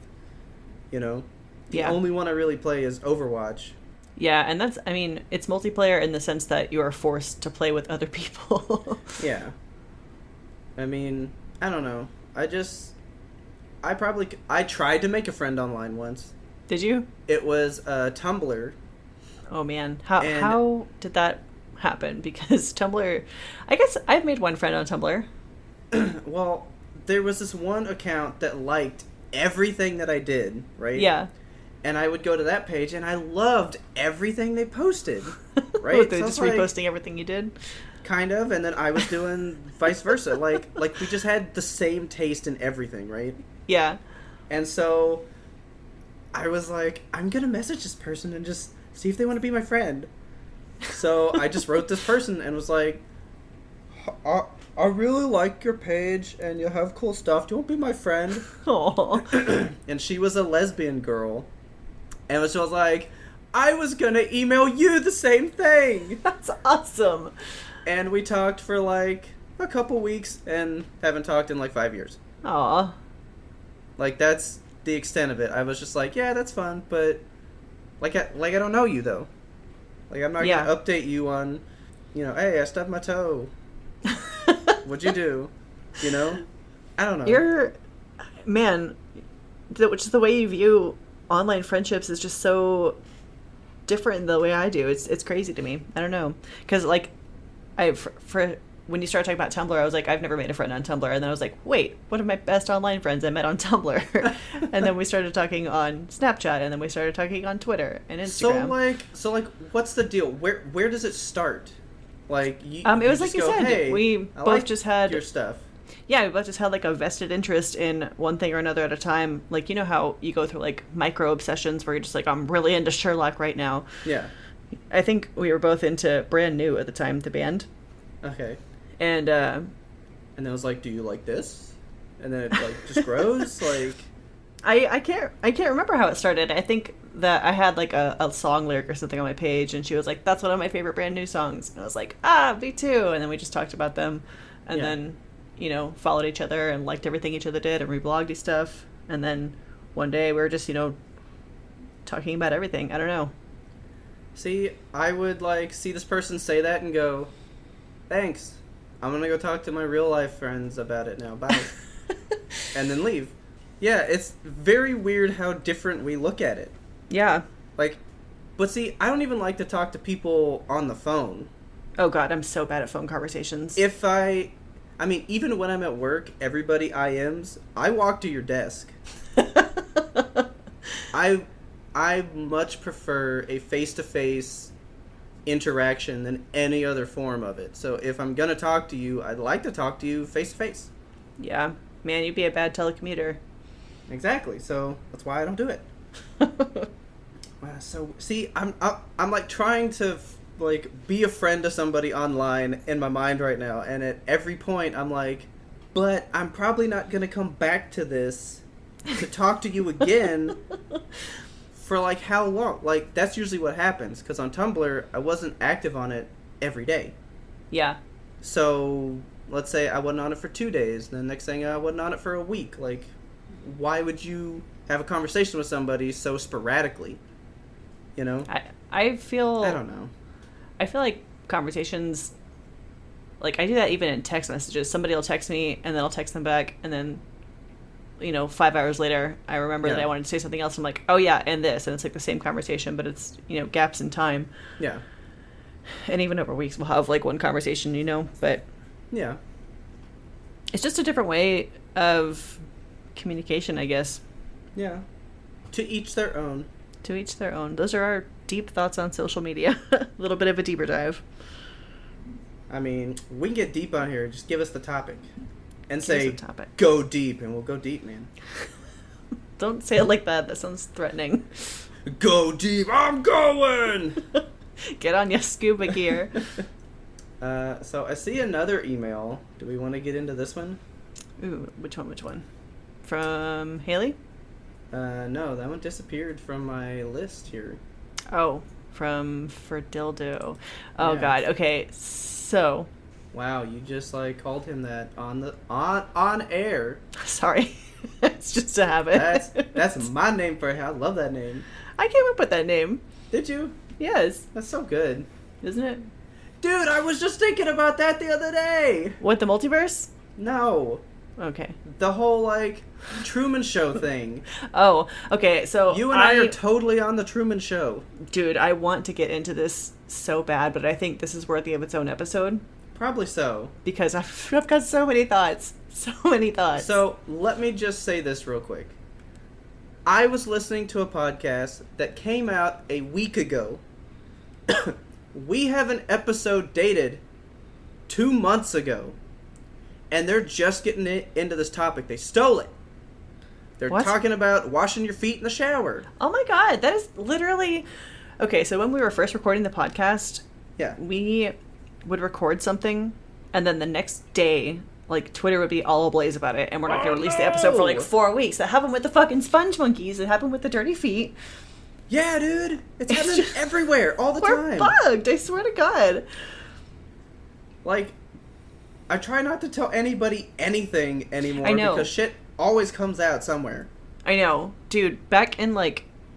You know? The only one I really play is Overwatch. Yeah, and that's, I mean, it's multiplayer in the sense that you are forced to play with other people. Yeah. I mean, I don't know. I tried to make a friend online once. Did you? It was Tumblr. Oh, man. How did that happen? Because Tumblr, I guess I've made one friend on Tumblr. Well, there was this one account that liked everything that I did, right? Yeah. And I would go to that page, and I loved everything they posted, right? They're just reposting everything you did? Kind of, and then I was doing vice versa. Like we just had the same taste in everything, right? Yeah. And so I was like, I'm going to message this person and just see if they want to be my friend. So I just wrote this person and was like, I really like your page and you have cool stuff. Do you want to be my friend? Aww. And she was a lesbian girl. And she was like, I was going to email you the same thing. That's awesome. And we talked for like a couple weeks and haven't talked in like 5 years. Aw. Like, that's the extent of it. I was just like, yeah, that's fun, but like I don't know you though. Like, I'm not going to update you on, you know, hey, I stubbed my toe. What'd you do? You know? I don't know. Which is the way you view online friendships is just so different than the way I do. It's crazy to me. I don't know. Because, like, when you start talking about Tumblr, I was like, I've never made a friend on Tumblr. And then I was like, wait, one of my best online friends I met on Tumblr. And then we started talking on Snapchat, and then we started talking on Twitter and Instagram. So what's the deal? Where does it start? Like, it was like you said, hey, we both just had your stuff. Yeah, we both just had like a vested interest in one thing or another at a time. Like, you know how you go through like micro obsessions where you're just like, I'm really into Sherlock right now. Yeah. I think we were both into Brand New at the time, the band. Okay. And then it was like, do you like this? And then it like just grows. Like, I can't remember how it started. I think that I had like a song lyric or something on my page, and she was like, that's one of my favorite Brand New songs. And I was like, me too. And then we just talked about them, and then, you know, followed each other and liked everything each other did and reblogged stuff. And then one day we were just, you know, talking about everything. I don't know. See, I would like see this person say that and go, thanks. I'm gonna go talk to my real life friends about it now. Bye. And then leave. Yeah, it's very weird how different we look at it. Yeah. Like, but see, I don't even like to talk to people on the phone. Oh God, I'm so bad at phone conversations. I mean, even when I'm at work, everybody IMs, I walk to your desk. I much prefer a face-to-face interaction than any other form of it. So if I'm going to talk to you, I'd like to talk to you face-to-face. Yeah. Man, you'd be a bad telecommuter. Exactly. So that's why I don't do it. So, see, I'm like trying to like be a friend to somebody online in my mind right now, and at every point I'm like, but I'm probably not going to come back to this to talk to you again for like how long? Like, that's usually what happens, because on Tumblr I wasn't active on it every day. Yeah. So let's say I wasn't on it for 2 days, then next thing I wasn't on it for a week. Like, why would you have a conversation with somebody so sporadically? You know? I don't know. I feel like conversations, like, I do that even in text messages. Somebody will text me, and then I'll text them back, and then, 5 hours later, I remember that I wanted to say something else. I'm like, oh yeah, and this. And it's like the same conversation, but it's, gaps in time. Yeah. And even over weeks, we'll have, like, one conversation, but... Yeah. It's just a different way of communication, I guess. Yeah. To each their own. To each their own. Those are our deep thoughts on social media. A little bit of a deeper dive. I mean, we can get deep on here. Just give us the topic. And say, go deep, and we'll go deep, man. Don't say it like that. That sounds threatening. Go deep. I'm going! Get on your scuba gear. So I see another email. Do we want to get into this one? Ooh, which one? From Haley? No, that one disappeared from my list here. Oh, from Ferdildo. Oh, yeah. God. Okay, so... Wow, you just, called him that on air. Sorry. It's just a habit. That's my name for it. I love that name. I came up with that name. Did you? Yes. That's so good. Isn't it? Dude, I was just thinking about that the other day. What, the multiverse? No. Okay. The whole, Truman Show thing. Oh, okay, so you and I are totally on the Truman Show. Dude, I want to get into this so bad, but I think this is worthy of its own episode. Probably so. Because I've got so many thoughts. So many thoughts. So, let me just say this real quick. I was listening to a podcast that came out a week ago. We have an episode dated 2 months ago. And they're just getting into this topic. They stole it. They're talking about washing your feet in the shower. Oh my God, that is literally... Okay, so when we were first recording the podcast, we would record something, and then the next day, Twitter would be all ablaze about it, and we're not going to release the episode for 4 weeks. That happened with the fucking sponge monkeys. It happened with the dirty feet. Yeah, dude. It's happening everywhere, all the time. We're bugged, I swear to God. I try not to tell anybody anything anymore. I know. Because shit always comes out somewhere. I know. Dude, back in,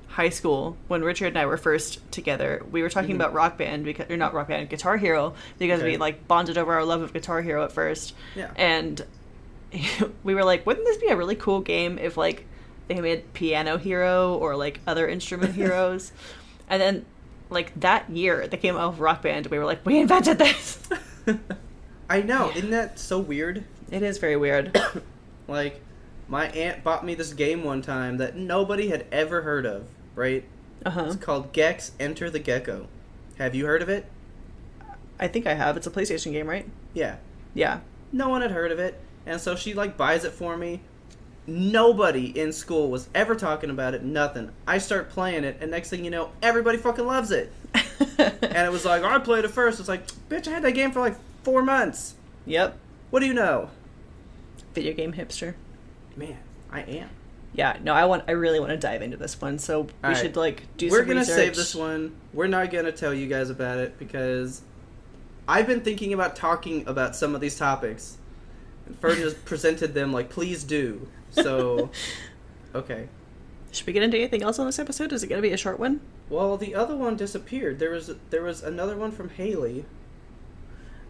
high school, when Richard and I were first together, we were talking about Rock Band, Guitar Hero, because we, bonded over our love of Guitar Hero at first. Yeah. And we were like, wouldn't this be a really cool game if, they made Piano Hero or, other instrument heroes? And then, that year, they came out with Rock Band, we were like, we invented this! I know. Isn't that so weird? It is very weird. My aunt bought me this game one time that nobody had ever heard of, right? Uh-huh. It's called Gex Enter the Gecko. Have you heard of it? I think I have. It's a PlayStation game, right? Yeah. Yeah. No one had heard of it. And so she, buys it for me. Nobody in school was ever talking about it. Nothing. I start playing it, and next thing you know, everybody fucking loves it. And it was I played it first. It's bitch, I had that game for 4 months. Yep. What do you know? Video game hipster. Man, I am. Yeah, no, I really want to dive into this one, so we should, do some research. We're going to save this one. We're not going to tell you guys about it, because I've been thinking about talking about some of these topics, and Fern just presented them please do. So, okay. Should we get into anything else on this episode? Is it going to be a short one? Well, the other one disappeared. There was another one from Haley.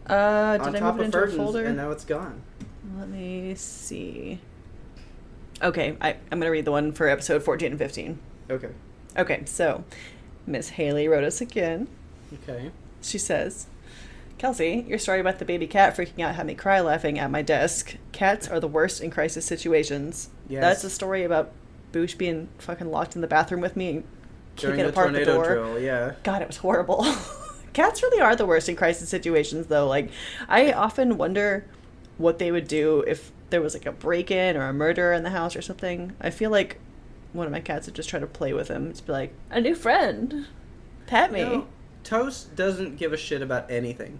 Did I move it into a folder? And now it's gone. Let me see. Okay, I'm going to read the one for episode 14 and 15. Okay. Okay, so Miss Haley wrote us again. Okay. She says, Kelsey, your story about the baby cat freaking out had me cry laughing at my desk. Cats are the worst in crisis situations. Yes. That's a story about Boosh being fucking locked in the bathroom with me and kicking apart the door. Drill, yeah. God, it was horrible. Cats really are the worst in crisis situations, though. I often wonder what they would do if there was a break-in or a murder in the house or something. I feel like one of my cats would just try to play with him. It's be like, a new friend. Pet me. Toast doesn't give a shit about anything.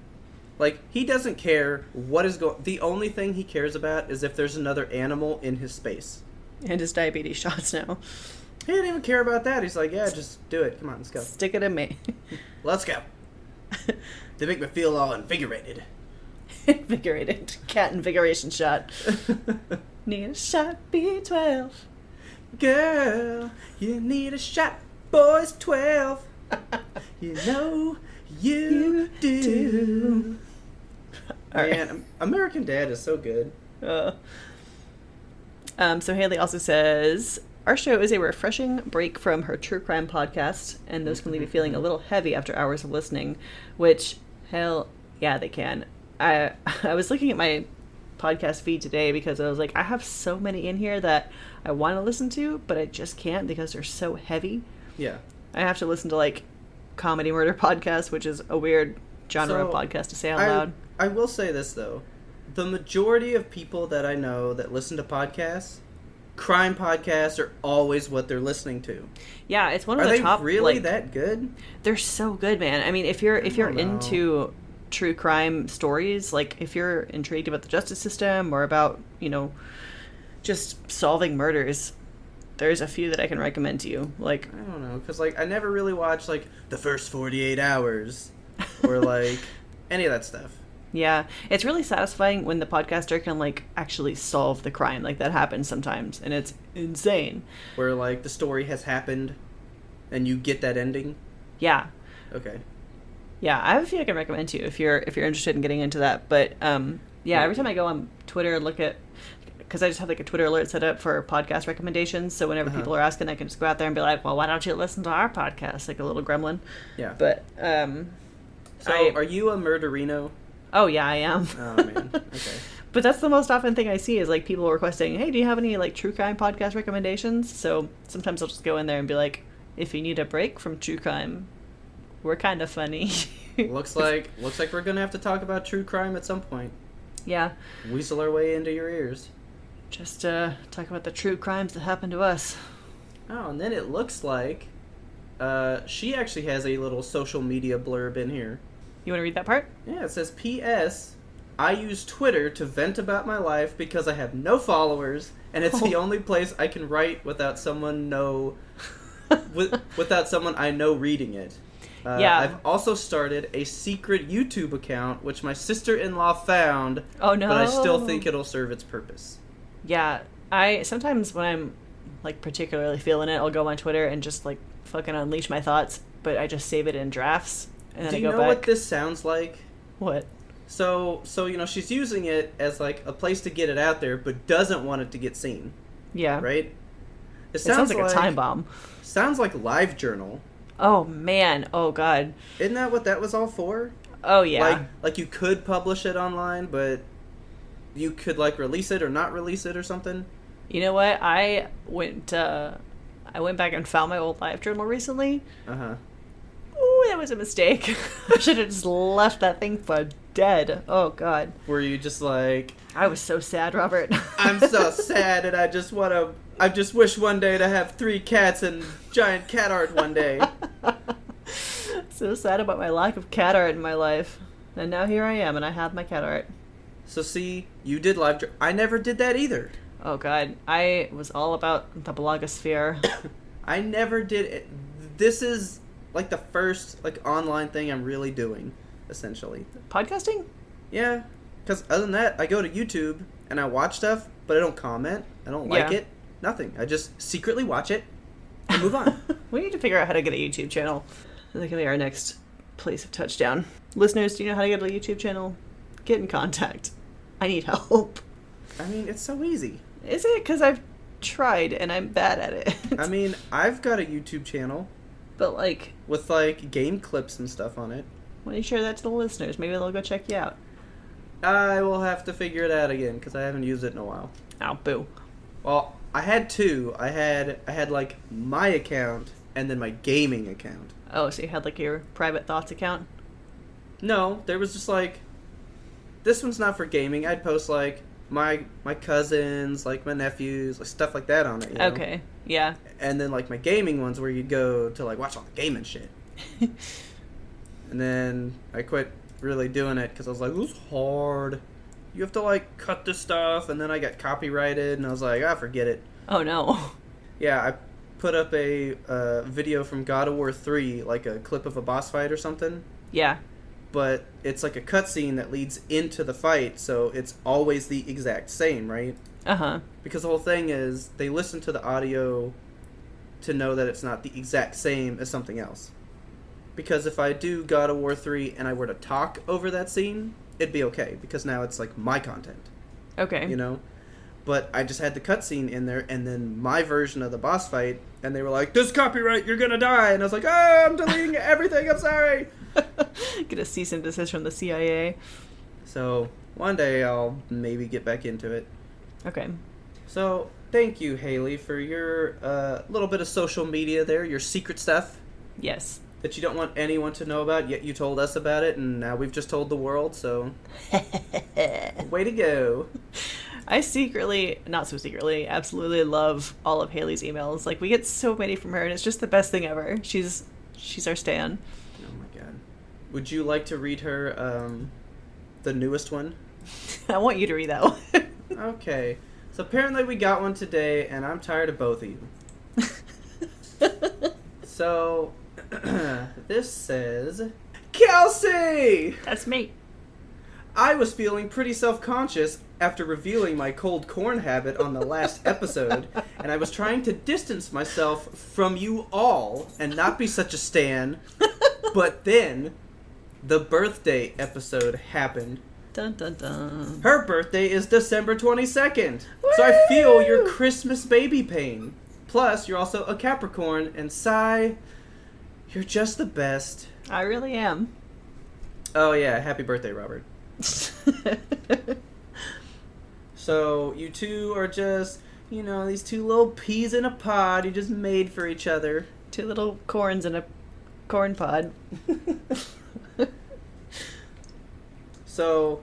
He doesn't care what is going... The only thing he cares about is if there's another animal in his space. And his diabetes shots now. He didn't even care about that. He's yeah, just do it. Come on, let's go. Stick it in me. Let's go. They make me feel all invigorated. Invigorated. Cat invigoration shot. Need a shot, B12. Girl, you need a shot, boys 12. You know you do. Man, right. American Dad is so good. So Haley also says, our show is a refreshing break from her true crime podcast, and those can leave you feeling a little heavy after hours of listening, which, hell yeah, they can. I was looking at my podcast feed today because I was like, I have so many in here that I want to listen to, but I just can't because they're so heavy. Yeah. I have to listen to, like, comedy murder podcasts, which is a weird genre of podcast to say out loud. I will say this, though. The majority of people that I know that listen to podcasts, crime podcasts are always what they're listening to. Yeah, it's one of the top. Are they really that good? They're so good, man. I mean, if you're into true crime stories, like if you're intrigued about the justice system or about, just solving murders, there's a few that I can recommend to you. Like, I don't know, because I never really watched the first 48 hours or any of that stuff. Yeah, it's really satisfying when the podcaster can actually solve the crime. That happens sometimes, and it's insane. Where the story has happened, and you get that ending. Yeah. Okay. Yeah, I have a few I can recommend to you if you're interested in getting into that. But every time I go on Twitter and look at, because I just have a Twitter alert set up for podcast recommendations. So whenever people are asking, I can just go out there and be like, well, why don't you listen to our podcast? Like a little gremlin. Yeah. But are you a murderino? Oh, yeah, I am. Oh, man. Okay. But that's the most often thing I see is people requesting, hey, do you have any true crime podcast recommendations? So sometimes I'll just go in there and be like, if you need a break from true crime, we're kind of funny. looks like we're gonna have to talk about true crime at some point. Yeah. Weasel our way into your ears. Just talk about the true crimes that happen to us. Oh, and then it looks like she actually has a little social media blurb in here. You want to read that part? Yeah, it says, P.S. I use Twitter to vent about my life because I have no followers, and it's the only place I can write without someone without someone I know reading it. Yeah. I've also started a secret YouTube account, which my sister-in-law found. Oh, no. But I still think it'll serve its purpose. Yeah. I sometimes when I'm particularly feeling it, I'll go on Twitter and just fucking unleash my thoughts, but I just save it in drafts. And then Do I you go know back. what this sounds like? What? So she's using it as a place to get it out there, but doesn't want it to get seen. Yeah. Right? It sounds like a time bomb. Sounds like LiveJournal. Oh, man. Oh, God. Isn't that what that was all for? Oh, yeah. Like you could publish it online, but you could release it or not release it or something? You know what? I went back and found my old LiveJournal recently. Uh-huh. Ooh, that was a mistake. I should have just left that thing for dead. Oh, God. Were you just I was so sad, Robert. I'm so sad, and I just wish one day to have 3 cats and giant cat art one day. So sad about my lack of cat art in my life. And now here I am, and I have my cat art. So see, you did LiveJournal. I never did that either. Oh, God. I was all about the blogosphere. I never did it. This is the first online thing I'm really doing, essentially. Podcasting? Yeah, because other than that, I go to YouTube and I watch stuff, but I don't comment. I don't like it. Nothing. I just secretly watch it and move on. We need to figure out how to get a YouTube channel. That can be our next place of touchdown. Listeners, do you know how to get a YouTube channel? Get in contact. I need help. I mean, it's so easy. Is it? Because I've tried and I'm bad at it. I mean, I've got a YouTube channel. But with game clips and stuff on it. Why don't you share that to the listeners? Maybe they'll go check you out. I will have to figure it out again because I haven't used it in a while. Oh, boo. Well, I had 2. I had my account and then my gaming account. Oh, so you had your private thoughts account? No, there was just this one's not for gaming. I'd post my cousins, my nephews, stuff like that on it. You know? Okay, yeah. And then my gaming ones where you'd go to watch all the gaming shit. And then I quit really doing it because I was like, this is hard. You have to cut this stuff, and then I got copyrighted, and I was like, forget it. Oh no. Yeah, I put up a video from God of War 3, a clip of a boss fight or something. Yeah. but it's like a cutscene that leads into the fight, so it's always the exact same, right? Uh-huh. Because the whole thing is they listen to the audio to know that it's not the exact same as something else. Because if I do God of War 3 and I were to talk over that scene, it'd be okay, because now it's like my content. Okay. You know? But I just had the cutscene in there, and then my version of the boss fight, and they were like, "This copyright, you're gonna die!" And I was like, "Oh, I'm deleting everything, I'm sorry!" Get a cease and desist from the CIA. So, one day I'll maybe get back into it. Okay. So, thank you, Haley, for your little bit of social media there, your secret stuff. Yes. That you don't want anyone to know about, yet you told us about it, and now we've just told the world, so... Way to go. I secretly, not so secretly, absolutely love all of Haley's emails. Like, we get so many from her, and it's just the best thing ever. She's our stan. Oh my god. Would you like to read her, the newest one? I want you to read that one. Okay. So apparently we got one today, and I'm tired of both of you. So, this says, Kelsey! That's me. I was feeling pretty self-conscious after revealing my cold corn habit on the last episode, and I was trying to distance myself from you all and not be such a stan, but then the birthday episode happened. Dun dun dun. Her birthday is December 22nd, so I feel your Christmas baby pain. Plus, you're also a Capricorn, and sigh, you're just the best. I really am. Oh yeah, happy birthday, Robert. So, you two are just, these two little peas in a pod you just made for each other. Two little corns in a corn pod. So,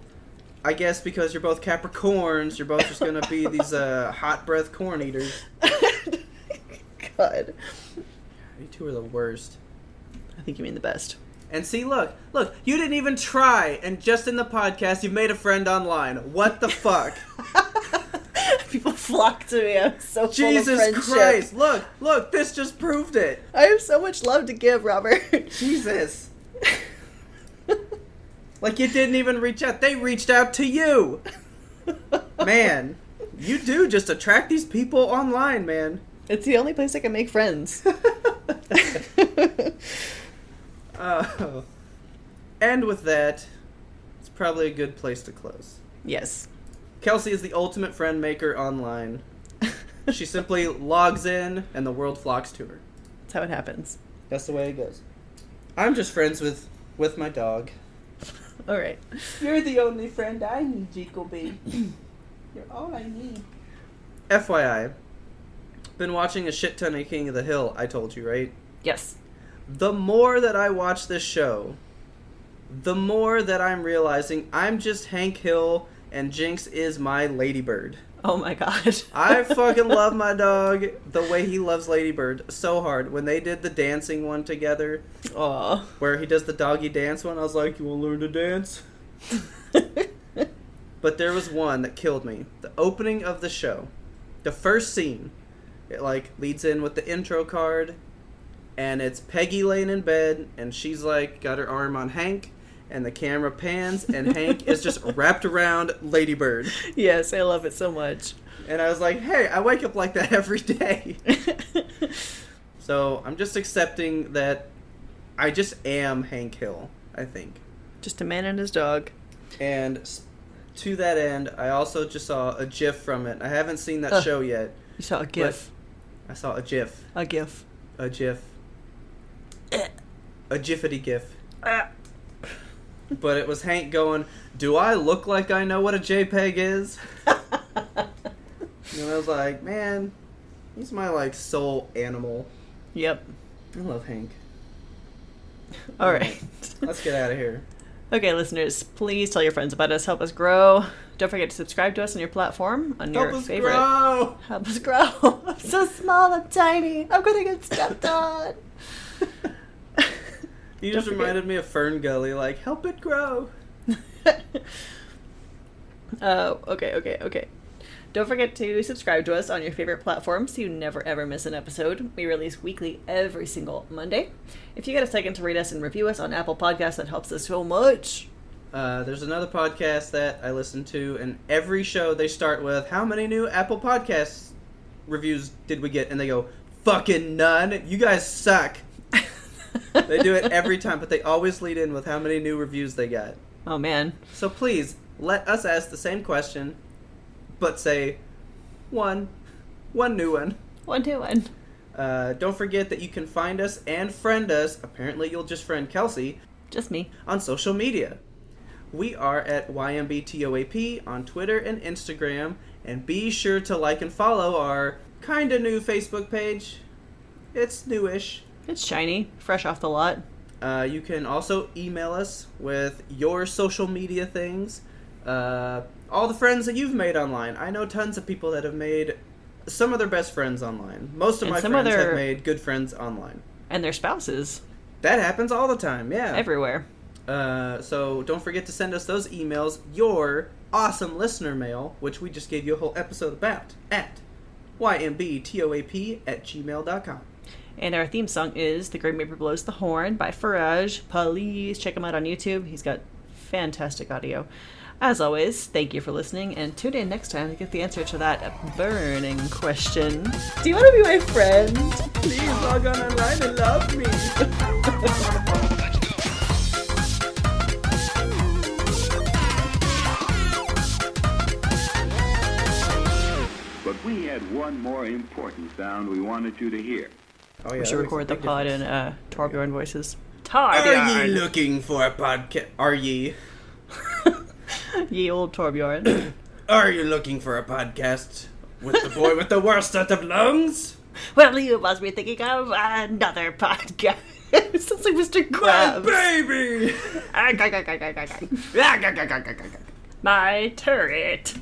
I guess because you're both Capricorns, you're both just gonna be these hot breath corn eaters. God. You two are the worst. I think you mean the best. And see, look, you didn't even try, and just in the podcast, you've made a friend online. What the fuck? People flock to me. I'm so full of friendship. Jesus Christ! Look, this just proved it. I have so much love to give, Robert. Jesus. Like you didn't even reach out. They reached out to you. Man, you do just attract these people online, man. It's the only place I can make friends. And with that, it's probably a good place to close. Yes. Kelsey is the ultimate friend maker online. She simply logs in, and the world flocks to her. That's how it happens. That's the way it goes. I'm just friends with my dog. All right. You're the only friend I need, Jacoby. You're all I need. FYI, been watching a shit ton of King of the Hill, I told you, right? Yes. The more that I watch this show, the more that I'm realizing I'm just Hank Hill and Jinx is my ladybird. Oh my god. I fucking love my dog the way he loves Ladybird so hard. When they did the dancing one together, Aww. where he does the doggy dance one, I was like, you want to learn to dance? But there was one that killed me. The opening of the show. The first scene. It leads in with the intro card. And it's Peggy laying in bed. And she's got her arm on Hank. And the camera pans, and Hank is just wrapped around Ladybird. Yes, I love it so much. And I was like, hey, I wake up like that every day. So I'm just accepting that I just am Hank Hill, I think. Just a man and his dog. And to that end, I also just saw a GIF from it. I haven't seen that show yet. You saw a GIF. I saw a GIF. A GIF. A GIF. A GIFity GIF. But it was Hank going, do I look like I know what a JPEG is? And I was like, man, he's my, soul animal. Yep. I love Hank. All right. Let's get out of here. Okay, listeners, please tell your friends about us. Help us grow. Don't forget to subscribe to us on your platform, on your favorite. Grow. Help us grow. I'm so small, I'm tiny. I'm going to get stepped on. You just reminded me of Fern Gully, help it grow. Okay. Don't forget to subscribe to us on your favorite platform so you never ever miss an episode. We release weekly every single Monday. If you get a second to rate us and review us on Apple Podcasts, that helps us so much. There's another podcast that I listen to, and every show they start with, how many new Apple Podcasts reviews did we get? And they go, fucking none. You guys suck. They do it every time, but they always lead in with how many new reviews they got. Oh, man. So please, let us ask the same question, but say one new one. One new one. Don't forget that you can find us and friend us, apparently you'll just friend Kelsey, just me, on social media. We are at YMBToAP on Twitter and Instagram, and be sure to like and follow our kinda new Facebook page. It's newish. It's shiny, fresh off the lot. You can also email us with your social media things. All the friends that you've made online. I know tons of people that have made some of their best friends online. Most of my friends have made good friends online. And their spouses. That happens all the time, yeah. Everywhere. So don't forget to send us those emails, your awesome listener mail, which we just gave you a whole episode about, at ymbtoap@gmail.com. And our theme song is The Grim Reaper Blows the Horn by Faraj. Please check him out on YouTube. He's got fantastic audio. As always, thank you for listening, and tune in next time to get the answer to that burning question. Do you want to be my friend? Please log on online and love me. But we had one more important sound we wanted you to hear. Oh, yeah, we should record the pod in Torbjorn voices. Torbjorn! Are ye looking for a podcast? Are ye? Ye old Torbjorn. Are you looking for a podcast with the boy with the worst set of lungs? Well, you must be thinking of another podcast. It sounds like Mr. Krabs. My baby! My turret.